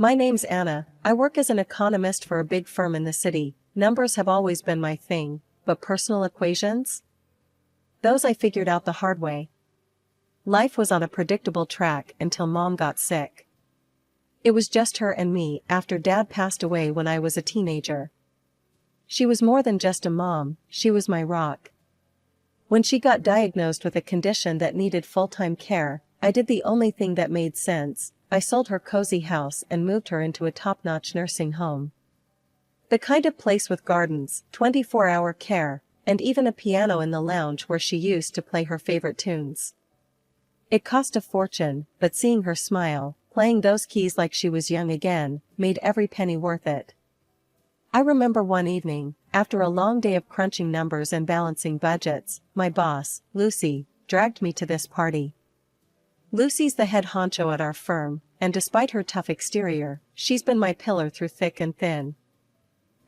My name's Anna, I work as an economist for a big firm in the city. Numbers have always been my thing, but personal equations? Those I figured out the hard way. Life was on a predictable track until Mom got sick. It was just her and me after Dad passed away when I was a teenager. She was more than just a mom, she was my rock. When she got diagnosed with a condition that needed full-time care, I did the only thing that made sense. I sold her cozy house and moved her into a top-notch nursing home. The kind of place with gardens, 24-hour care, and even a piano in the lounge where she used to play her favorite tunes. It cost a fortune, but seeing her smile, playing those keys like she was young again, made every penny worth it. I remember one evening, after a long day of crunching numbers and balancing budgets, my boss, Lucy, dragged me to this party. Lucy's the head honcho at our firm, and despite her tough exterior, she's been my pillar through thick and thin.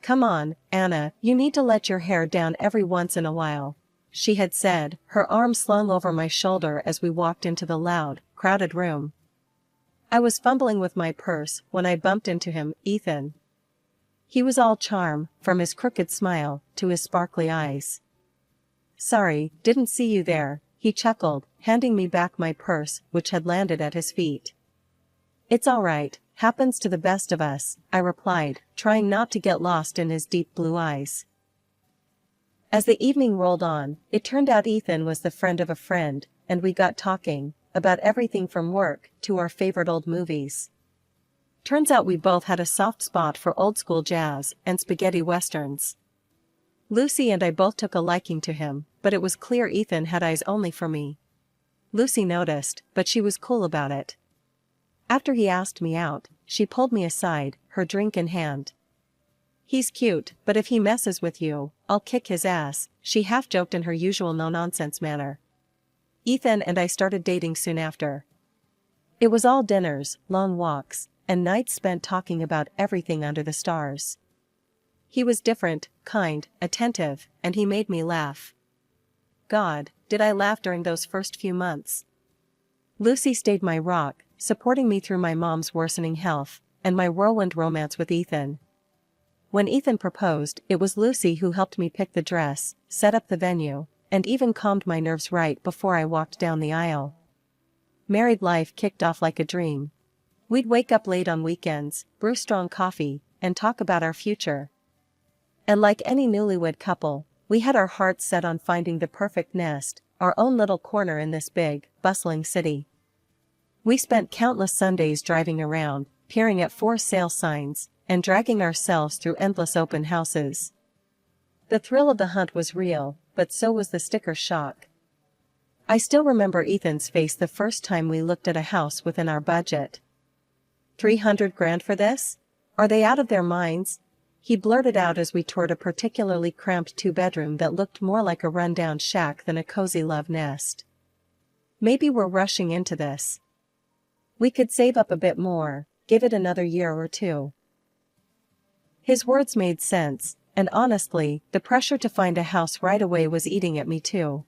"Come on, Anna, you need to let your hair down every once in a while," she had said, her arm slung over my shoulder as we walked into the loud, crowded room. I was fumbling with my purse when I bumped into him, Ethan. He was all charm, from his crooked smile to his sparkly eyes. "Sorry, didn't see you there," he chuckled, handing me back my purse, which had landed at his feet. "It's all right, happens to the best of us," I replied, trying not to get lost in his deep blue eyes. As the evening rolled on, it turned out Ethan was the friend of a friend, and we got talking about everything from work to our favorite old movies. Turns out we both had a soft spot for old-school jazz and spaghetti westerns. Lucy and I both took a liking to him, but it was clear Ethan had eyes only for me. Lucy noticed, but she was cool about it. After he asked me out, she pulled me aside, her drink in hand. "He's cute, but if he messes with you, I'll kick his ass," she half-joked in her usual no-nonsense manner. Ethan and I started dating soon after. It was all dinners, long walks, and nights spent talking about everything under the stars. He was different, kind, attentive, and he made me laugh. God, did I laugh during those first few months. Lucy stayed my rock, supporting me through my mom's worsening health, and my whirlwind romance with Ethan. When Ethan proposed, it was Lucy who helped me pick the dress, set up the venue, and even calmed my nerves right before I walked down the aisle. Married life kicked off like a dream. We'd wake up late on weekends, brew strong coffee, and talk about our future. And like any newlywed couple, we had our hearts set on finding the perfect nest, our own little corner in this big, bustling city. We spent countless Sundays driving around, peering at for sale signs, and dragging ourselves through endless open houses. The thrill of the hunt was real, but so was the sticker shock. I still remember Ethan's face the first time we looked at a house within our budget. $300 grand for this? Are they out of their minds? He blurted out as we toured a particularly cramped two-bedroom that looked more like a rundown shack than a cozy love nest. Maybe we're rushing into this. We could save up a bit more, give it another year or two. His words made sense, and honestly, the pressure to find a house right away was eating at me too.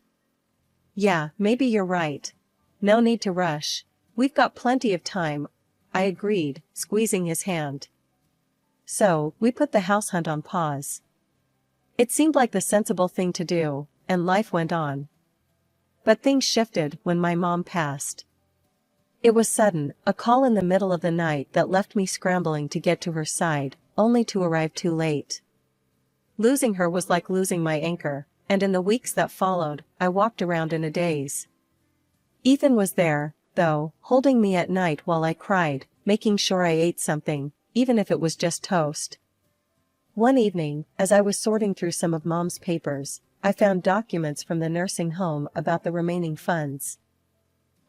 "Yeah, maybe you're right. No need to rush. We've got plenty of time," I agreed, squeezing his hand. So, we put the house hunt on pause. It seemed like the sensible thing to do, and life went on. But things shifted when my mom passed. It was sudden, a call in the middle of the night that left me scrambling to get to her side, only to arrive too late. Losing her was like losing my anchor, and in the weeks that followed, I walked around in a daze. Ethan was there, though, holding me at night while I cried, making sure I ate something, even if it was just toast. One evening, as I was sorting through some of Mom's papers, I found documents from the nursing home about the remaining funds.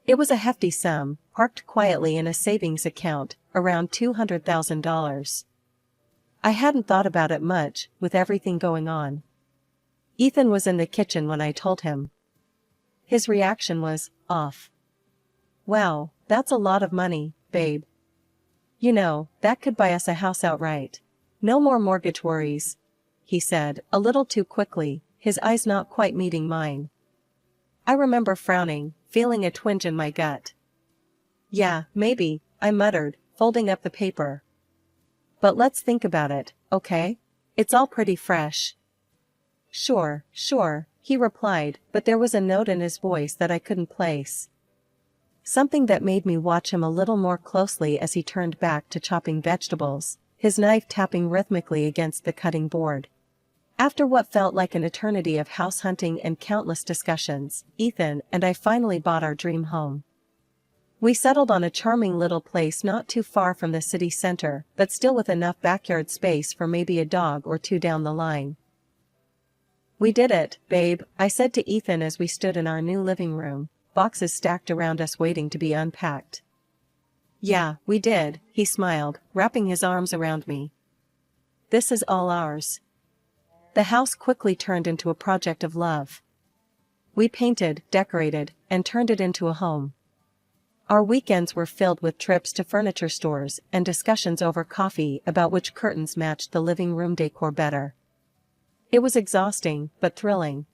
It was a hefty sum, parked quietly in a savings account, around $200,000. I hadn't thought about it much, with everything going on. Ethan was in the kitchen when I told him. His reaction was, off. "Wow, that's a lot of money, babe. You know, that could buy us a house outright. No more mortgage worries," he said, a little too quickly, his eyes not quite meeting mine. I remember frowning, feeling a twinge in my gut. "Yeah, maybe," I muttered, folding up the paper. But let's think about it, okay? It's all pretty fresh. Sure, he replied, but there was a note in his voice that I couldn't place. Something that made me watch him a little more closely as he turned back to chopping vegetables, his knife tapping rhythmically against the cutting board. After what felt like an eternity of house hunting and countless discussions, Ethan and I finally bought our dream home. We settled on a charming little place not too far from the city center, but still with enough backyard space for maybe a dog or two down the line. We did it, babe, I said to Ethan as we stood in our new living room, boxes stacked around us waiting to be unpacked. Yeah, we did, he smiled, wrapping his arms around me. This is all ours. The house quickly turned into a project of love. We painted, decorated, and turned it into a home. Our weekends were filled with trips to furniture stores and discussions over coffee about which curtains matched the living room decor better. It was exhausting, but thrilling.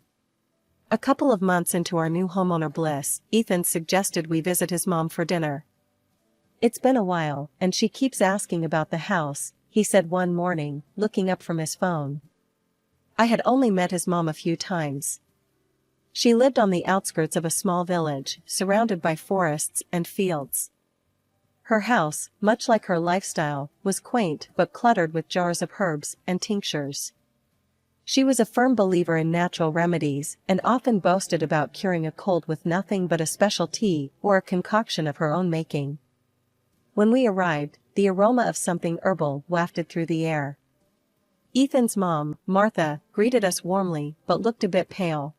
A couple of months into our new homeowner bliss, Ethan suggested we visit his mom for dinner. It's been a while, and she keeps asking about the house, he said one morning, looking up from his phone. I had only met his mom a few times. She lived on the outskirts of a small village, surrounded by forests and fields. Her house, much like her lifestyle, was quaint but cluttered with jars of herbs and tinctures. She was a firm believer in natural remedies and often boasted about curing a cold with nothing but a special tea or a concoction of her own making. When we arrived, the aroma of something herbal wafted through the air. Ethan's mom, Martha, greeted us warmly but looked a bit pale.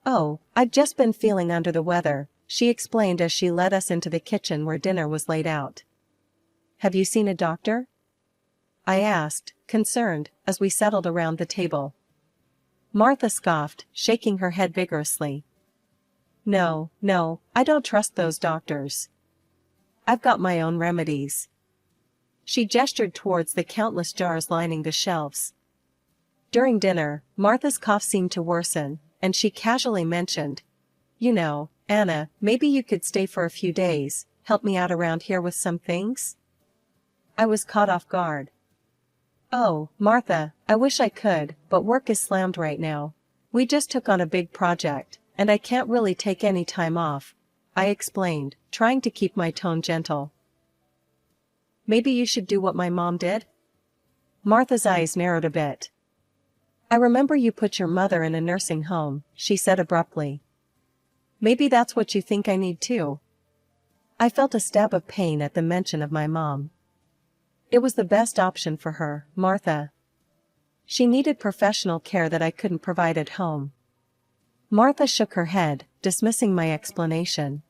Oh, I've just been feeling under the weather, she explained as she led us into the kitchen where dinner was laid out. Have you seen a doctor? I asked, concerned, as we settled around the table. Martha scoffed, shaking her head vigorously. No, I don't trust those doctors. I've got my own remedies. She gestured towards the countless jars lining the shelves. During dinner, Martha's cough seemed to worsen, and she casually mentioned, You know, Anna, maybe you could stay for a few days, help me out around here with some things? I was caught off guard. Oh, Martha, I wish I could, but work is slammed right now. We just took on a big project, and I can't really take any time off, I explained, trying to keep my tone gentle. Maybe you should do what my mom did? Martha's eyes narrowed a bit. I remember you put your mother in a nursing home, she said abruptly. Maybe that's what you think I need too. I felt a stab of pain at the mention of my mom. It was the best option for her, Martha. She needed professional care that I couldn't provide at home. Martha shook her head, dismissing my explanation.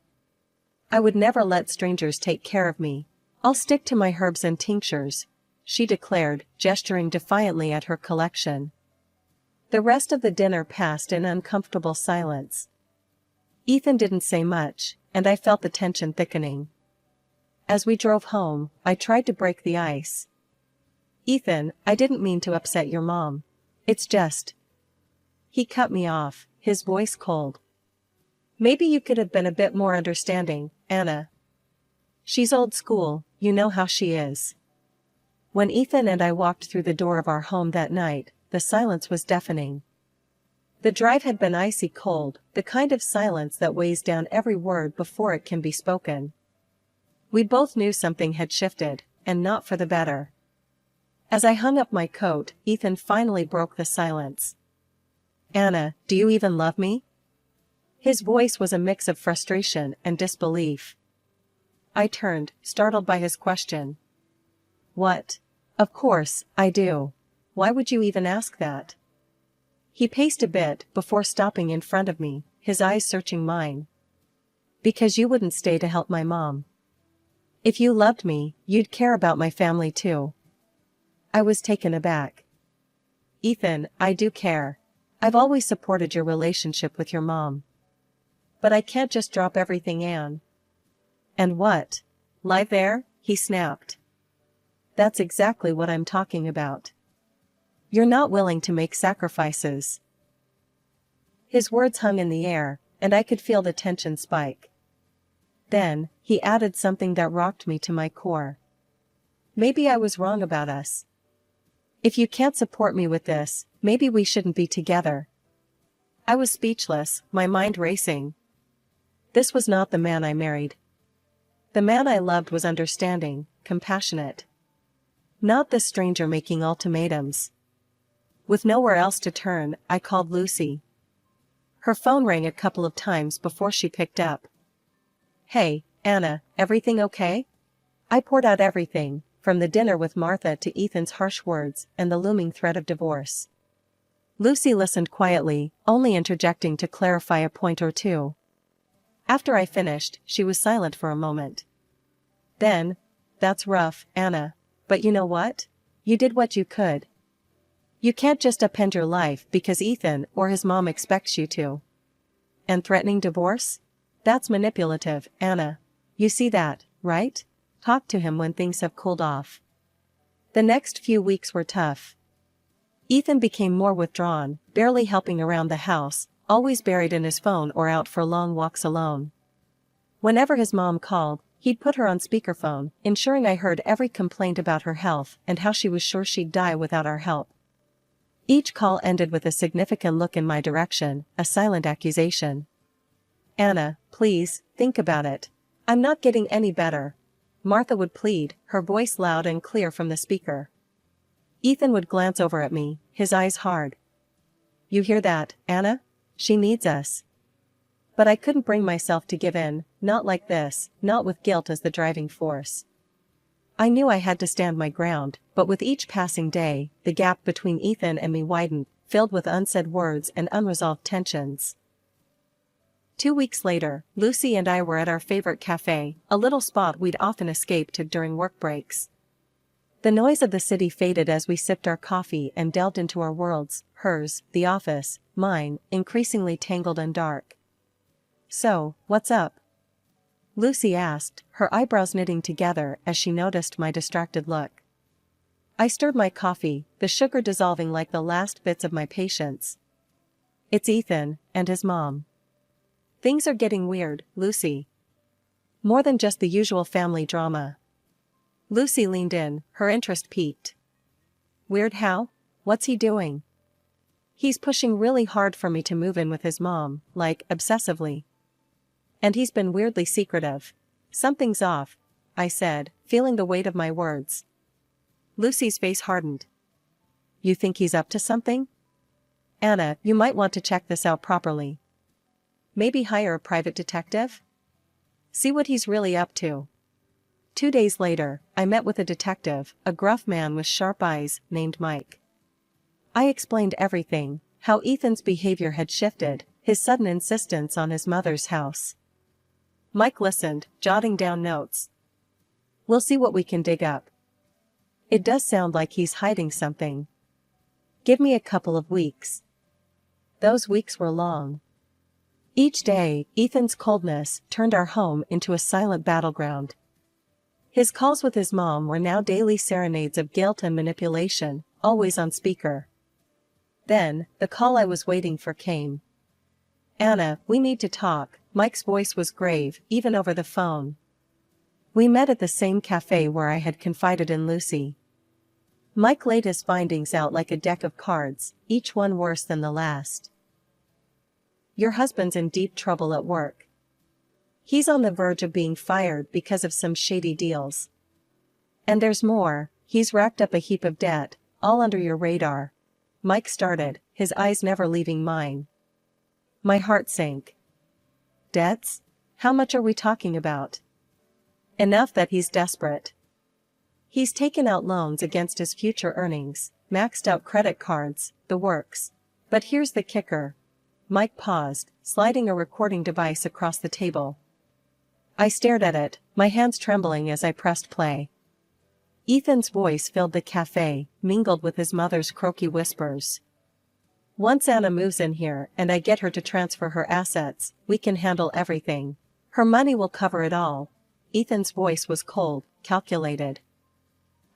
I would never let strangers take care of me. I'll stick to my herbs and tinctures, she declared, gesturing defiantly at her collection. The rest of the dinner passed in uncomfortable silence. Ethan didn't say much, and I felt the tension thickening. As we drove home, I tried to break the ice. Ethan, I didn't mean to upset your mom. It's just... He cut me off, his voice cold. Maybe you could have been a bit more understanding, Anna. She's old school, you know how she is. When Ethan and I walked through the door of our home that night, the silence was deafening. The drive had been icy cold, the kind of silence that weighs down every word before it can be spoken. We both knew something had shifted, and not for the better. As I hung up my coat, Ethan finally broke the silence. Anna, do you even love me? His voice was a mix of frustration and disbelief. I turned, startled by his question. What? Of course, I do. Why would you even ask that? He paced a bit before stopping in front of me, his eyes searching mine. Because you wouldn't stay to help my mom. If you loved me, you'd care about my family too. I was taken aback. Ethan, I do care. I've always supported your relationship with your mom. But I can't just drop everything, Anne. And what? Lie there? He snapped. That's exactly what I'm talking about. You're not willing to make sacrifices. His words hung in the air, and I could feel the tension spike. Then, he added something that rocked me to my core. Maybe I was wrong about us. If you can't support me with this, maybe we shouldn't be together. I was speechless, my mind racing. This was not the man I married. The man I loved was understanding, compassionate. Not this stranger making ultimatums. With nowhere else to turn, I called Lucy. Her phone rang a couple of times before she picked up. "Hey, Anna, everything okay?" I poured out everything, from the dinner with Martha to Ethan's harsh words and the looming threat of divorce. Lucy listened quietly, only interjecting to clarify a point or two. After I finished, she was silent for a moment. Then, "That's rough, Anna. But you know what? You did what you could. You can't just upend your life because Ethan or his mom expects you to. And threatening divorce? That's manipulative, Anna. You see that, right? Talk to him when things have cooled off." The next few weeks were tough. Ethan became more withdrawn, barely helping around the house, always buried in his phone or out for long walks alone. Whenever his mom called, he'd put her on speakerphone, ensuring I heard every complaint about her health and how she was sure she'd die without our help. Each call ended with a significant look in my direction, a silent accusation. "Anna, please, think about it. I'm not getting any better," Martha would plead, her voice loud and clear from the speaker. Ethan would glance over at me, his eyes hard. "You hear that, Anna? She needs us." But I couldn't bring myself to give in, not like this, not with guilt as the driving force. I knew I had to stand my ground, but with each passing day, the gap between Ethan and me widened, filled with unsaid words and unresolved tensions. 2 weeks later, Lucy and I were at our favorite cafe, a little spot we'd often escape to during work breaks. The noise of the city faded as we sipped our coffee and delved into our worlds, hers, the office, mine, increasingly tangled and dark. "So, what's up?" Lucy asked, her eyebrows knitting together as she noticed my distracted look. I stirred my coffee, the sugar dissolving like the last bits of my patience. "It's Ethan, and his mom. Things are getting weird, Lucy. More than just the usual family drama." Lucy leaned in, her interest piqued. "Weird how? What's he doing?" "He's pushing really hard for me to move in with his mom, like, obsessively. And he's been weirdly secretive. Something's off," I said, feeling the weight of my words. Lucy's face hardened. "You think he's up to something? Anna, you might want to check this out properly. Maybe hire a private detective? See what he's really up to." 2 days later, I met with a detective, a gruff man with sharp eyes, named Mike. I explained everything, how Ethan's behavior had shifted, his sudden insistence on his mother's house. Mike listened, jotting down notes. "We'll see what we can dig up. It does sound like he's hiding something. Give me a couple of weeks." Those weeks were long. Each day, Ethan's coldness turned our home into a silent battleground. His calls with his mom were now daily serenades of guilt and manipulation, always on speaker. Then, the call I was waiting for came. "Anna, we need to talk." Mike's voice was grave, even over the phone. We met at the same cafe where I had confided in Lucy. Mike laid his findings out like a deck of cards, each one worse than the last. "Your husband's in deep trouble at work. He's on the verge of being fired because of some shady deals. And there's more, he's racked up a heap of debt, all under your radar." Mike started, his eyes never leaving mine. My heart sank. "Debts? How much are we talking about?" "Enough that he's desperate. He's taken out loans against his future earnings, maxed out credit cards, the works. But here's the kicker." Mike paused, sliding a recording device across the table. I stared at it, my hands trembling as I pressed play. Ethan's voice filled the cafe, mingled with his mother's croaky whispers. "Once Anna moves in here and I get her to transfer her assets, we can handle everything. Her money will cover it all." Ethan's voice was cold, calculated.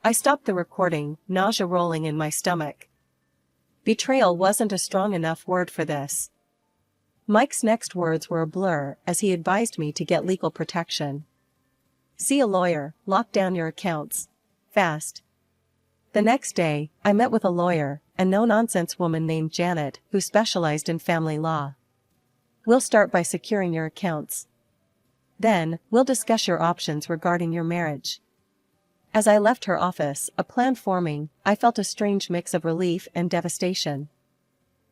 I stopped the recording, nausea rolling in my stomach. Betrayal wasn't a strong enough word for this. Mike's next words were a blur as he advised me to get legal protection. See a lawyer, lock down your accounts. Fast. The next day, I met with a lawyer, a no-nonsense woman named Janet, who specialized in family law. We'll start by securing your accounts. Then, we'll discuss your options regarding your marriage. As I left her office, a plan forming, I felt a strange mix of relief and devastation.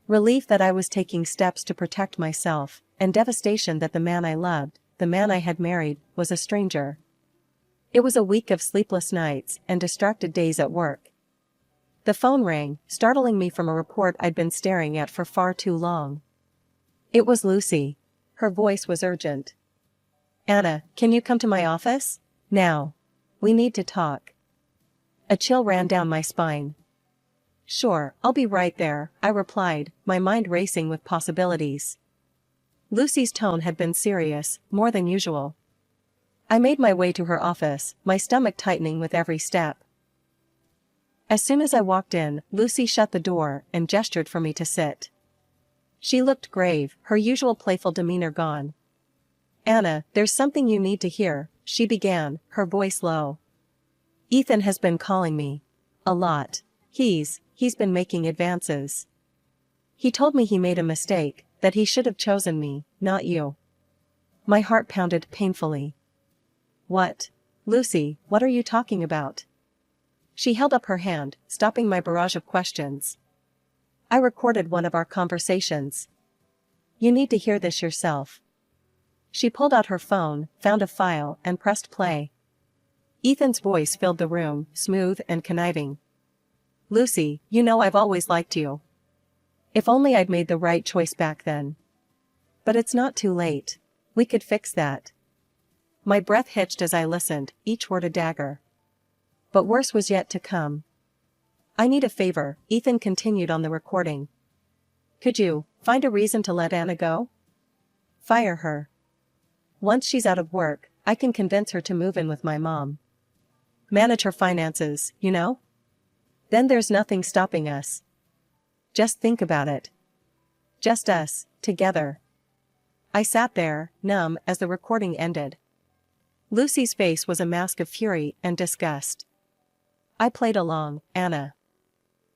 Relief that I was taking steps to protect myself, and devastation that the man I loved, the man I had married, was a stranger. It was a week of sleepless nights and distracted days at work. The phone rang, startling me from a report I'd been staring at for far too long. It was Lucy. Her voice was urgent. "Anna, can you come to my office? Now. We need to talk." A chill ran down my spine. "Sure, I'll be right there," I replied, my mind racing with possibilities. Lucy's tone had been serious, more than usual. I made my way to her office, my stomach tightening with every step. As soon as I walked in, Lucy shut the door and gestured for me to sit. She looked grave, her usual playful demeanor gone. "Anna, there's something you need to hear," she began, her voice low. "Ethan has been calling me. A lot. He's been making advances. He told me he made a mistake, that he should have chosen me, not you." My heart pounded painfully. "What? Lucy, what are you talking about?" She held up her hand, stopping my barrage of questions. "I recorded one of our conversations. You need to hear this yourself." She pulled out her phone, found a file, and pressed play. Ethan's voice filled the room, smooth and conniving. "Lucy, you know I've always liked you. If only I'd made the right choice back then. But it's not too late. We could fix that." My breath hitched as I listened, each word a dagger. But worse was yet to come. "I need a favor," Ethan continued on the recording. "Could you find a reason to let Anna go? Fire her. Once she's out of work, I can convince her to move in with my mom. Manage her finances, you know? Then there's nothing stopping us. Just think about it. Just us, together." I sat there, numb, as the recording ended. Lucy's face was a mask of fury and disgust. I played along, "Anna."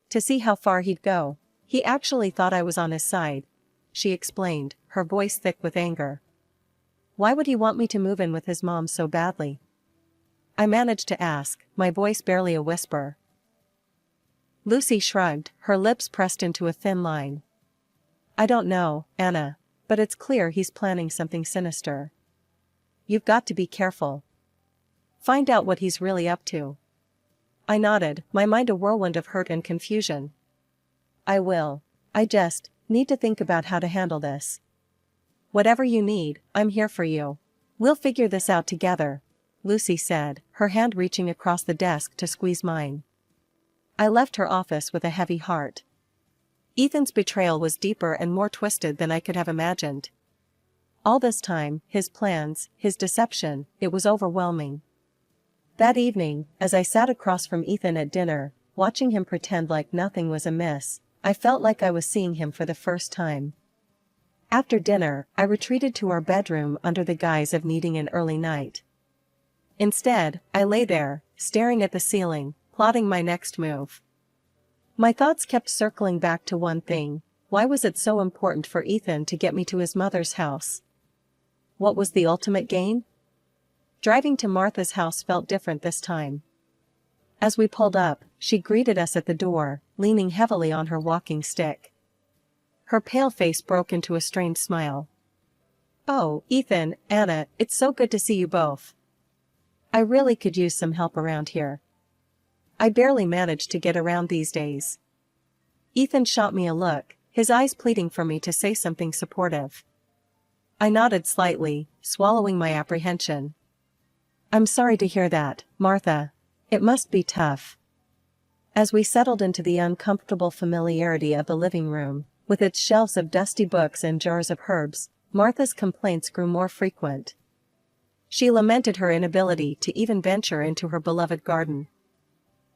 To see how far he'd go. He actually thought I was on his side, she explained, her voice thick with anger. Why would he want me to move in with his mom so badly? I managed to ask, my voice barely a whisper. Lucy shrugged, her lips pressed into a thin line. "I don't know, Anna, but it's clear he's planning something sinister. You've got to be careful. Find out what he's really up to." I nodded, my mind a whirlwind of hurt and confusion. "I will. I just need to think about how to handle this." "Whatever you need, I'm here for you. We'll figure this out together," Lucy said, her hand reaching across the desk to squeeze mine. I left her office with a heavy heart. Ethan's betrayal was deeper and more twisted than I could have imagined. All this time, his plans, his deception, it was overwhelming. That evening, as I sat across from Ethan at dinner, watching him pretend like nothing was amiss, I felt like I was seeing him for the first time. After dinner, I retreated to our bedroom under the guise of needing an early night. Instead, I lay there, staring at the ceiling, plotting my next move. My thoughts kept circling back to one thing: why was it so important for Ethan to get me to his mother's house? What was the ultimate gain? Driving to Martha's house felt different this time. As we pulled up, she greeted us at the door, leaning heavily on her walking stick. Her pale face broke into a strained smile. "Oh, Ethan, Anna, it's so good to see you both. I really could use some help around here. I barely manage to get around these days." Ethan shot me a look, his eyes pleading for me to say something supportive. I nodded slightly, swallowing my apprehension. "I'm sorry to hear that, Martha. It must be tough." As we settled into the uncomfortable familiarity of the living room, with its shelves of dusty books and jars of herbs, Martha's complaints grew more frequent. She lamented her inability to even venture into her beloved garden.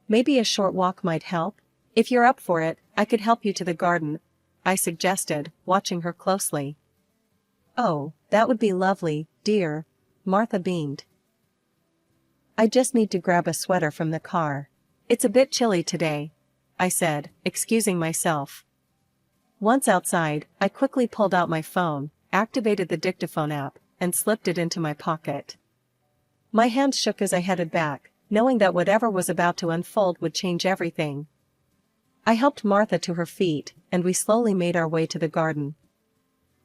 "Maybe a short walk might help? If you're up for it, I could help you to the garden," I suggested, watching her closely. "Oh, that would be lovely, dear," Martha beamed. I just need to grab a sweater from the car. It's a bit chilly today, I said, excusing myself. Once outside, I quickly pulled out my phone, activated the dictaphone app, and slipped it into my pocket. My hands shook as I headed back, knowing that whatever was about to unfold would change everything. I helped Martha to her feet, and we slowly made our way to the garden.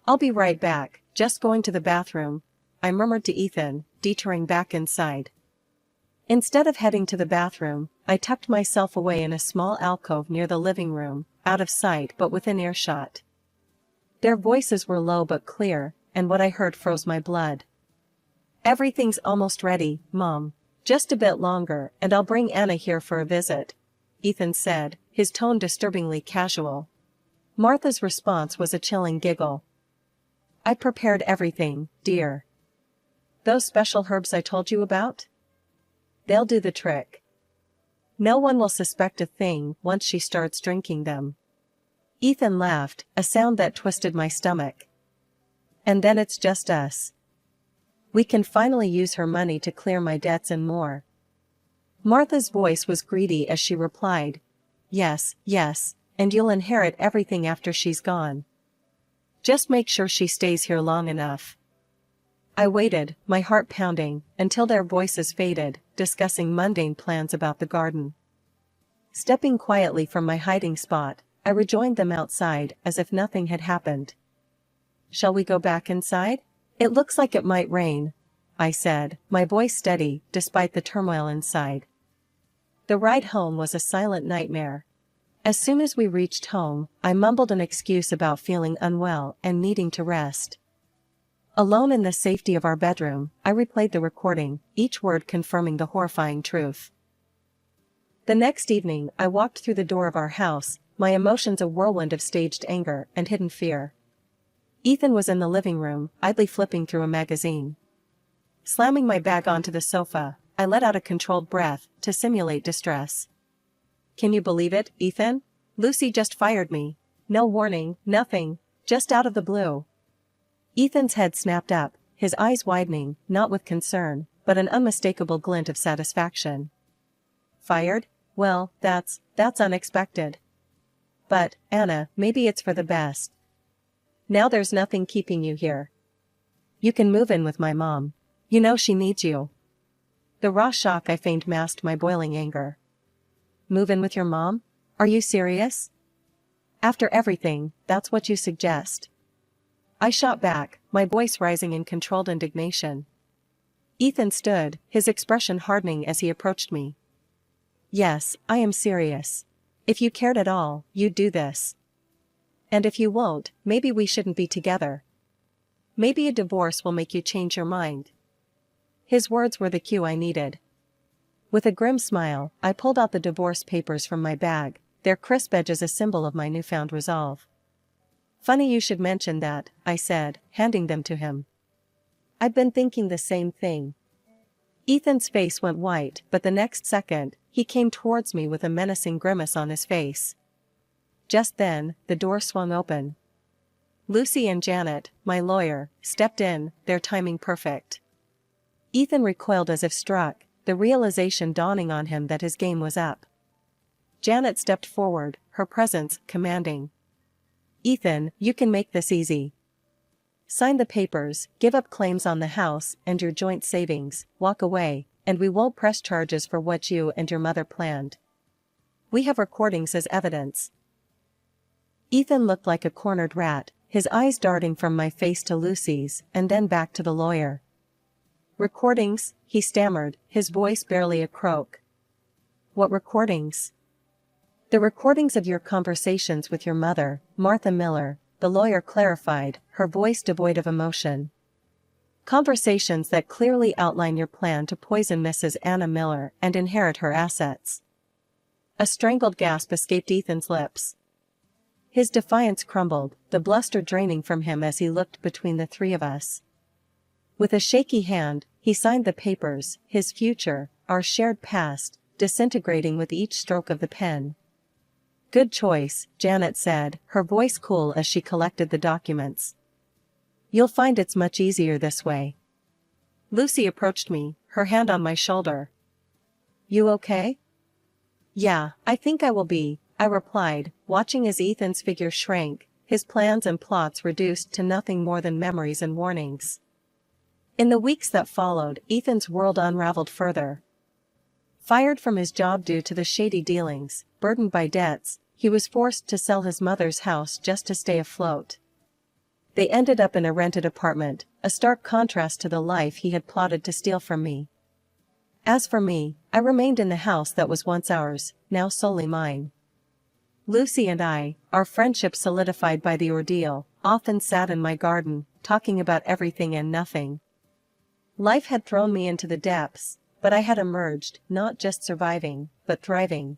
"I'll be right back, just going to the bathroom," I murmured to Ethan, detouring back inside. Instead of heading to the bathroom, I tucked myself away in a small alcove near the living room, out of sight but within earshot. Their voices were low but clear, and what I heard froze my blood. "Everything's almost ready, Mom. Just a bit longer and I'll bring Anna here for a visit," Ethan said, his tone disturbingly casual. Martha's response was a chilling giggle. "I prepared everything, dear. Those special herbs I told you about? They'll do the trick. No one will suspect a thing once she starts drinking them." Ethan laughed, a sound that twisted my stomach. "And then it's just us. We can finally use her money to clear my debts and more." Martha's voice was greedy as she replied, "Yes, yes, and you'll inherit everything after she's gone. Just make sure she stays here long enough." I waited, my heart pounding, until their voices faded, discussing mundane plans about the garden. Stepping quietly from my hiding spot, I rejoined them outside as if nothing had happened. "Shall we go back inside? It looks like it might rain," I said, my voice steady despite the turmoil inside. The ride home was a silent nightmare. As soon as we reached home, I mumbled an excuse about feeling unwell and needing to rest. Alone in the safety of our bedroom, I replayed the recording, each word confirming the horrifying truth. The next evening, I walked through the door of our house, my emotions a whirlwind of staged anger and hidden fear. Ethan was in the living room, idly flipping through a magazine. Slamming my bag onto the sofa, I let out a controlled breath to simulate distress. "Can you believe it, Ethan? Lucy just fired me. No warning, nothing, just out of the blue." Ethan's head snapped up, his eyes widening, not with concern, but an unmistakable glint of satisfaction. "Fired? Well, that's unexpected. But, Anna, maybe it's for the best. Now there's nothing keeping you here. You can move in with my mom. You know she needs you." The raw shock I feigned masked my boiling anger. "Move in with your mom? Are you serious? After everything, that's what you suggest?" I shot back, my voice rising in controlled indignation. Ethan stood, his expression hardening as he approached me. "Yes, I am serious. If you cared at all, you'd do this. And if you won't, maybe we shouldn't be together. Maybe a divorce will make you change your mind." His words were the cue I needed. With a grim smile, I pulled out the divorce papers from my bag, their crisp edges a symbol of my newfound resolve. "Funny you should mention that," I said, handing them to him. "I've been thinking the same thing." Ethan's face went white, but the next second, he came towards me with a menacing grimace on his face. Just then, the door swung open. Lucy and Janet, my lawyer, stepped in, their timing perfect. Ethan recoiled as if struck, the realization dawning on him that his game was up. Janet stepped forward, her presence commanding. "Ethan, you can make this easy. Sign the papers, give up claims on the house and your joint savings, walk away, and we won't press charges for what you and your mother planned. We have recordings as evidence." Ethan looked like a cornered rat, his eyes darting from my face to Lucy's and then back to the lawyer. "Recordings?" he stammered, his voice barely a croak. "What recordings?" "The recordings of your conversations with your mother, Martha Miller," the lawyer clarified, her voice devoid of emotion. "Conversations that clearly outline your plan to poison Mrs. Anna Miller and inherit her assets." A strangled gasp escaped Ethan's lips. His defiance crumbled, the bluster draining from him as he looked between the three of us. With a shaky hand, he signed the papers, his future, our shared past, disintegrating with each stroke of the pen. "Good choice," Janet said, her voice cool as she collected the documents. "You'll find it's much easier this way." Lucy approached me, her hand on my shoulder. You okay? Yeah, I think I will be, I replied, watching as Ethan's figure shrank, his plans and plots reduced to nothing more than memories and warnings. In the weeks that followed, Ethan's world unraveled further. Fired from his job due to the shady dealings, burdened by debts, he was forced to sell his mother's house just to stay afloat. They ended up in a rented apartment, a stark contrast to the life he had plotted to steal from me. As for me, I remained in the house that was once ours, now solely mine. Lucy and I, our friendship solidified by the ordeal, often sat in my garden, talking about everything and nothing. Life had thrown me into the depths, but I had emerged, not just surviving, but thriving.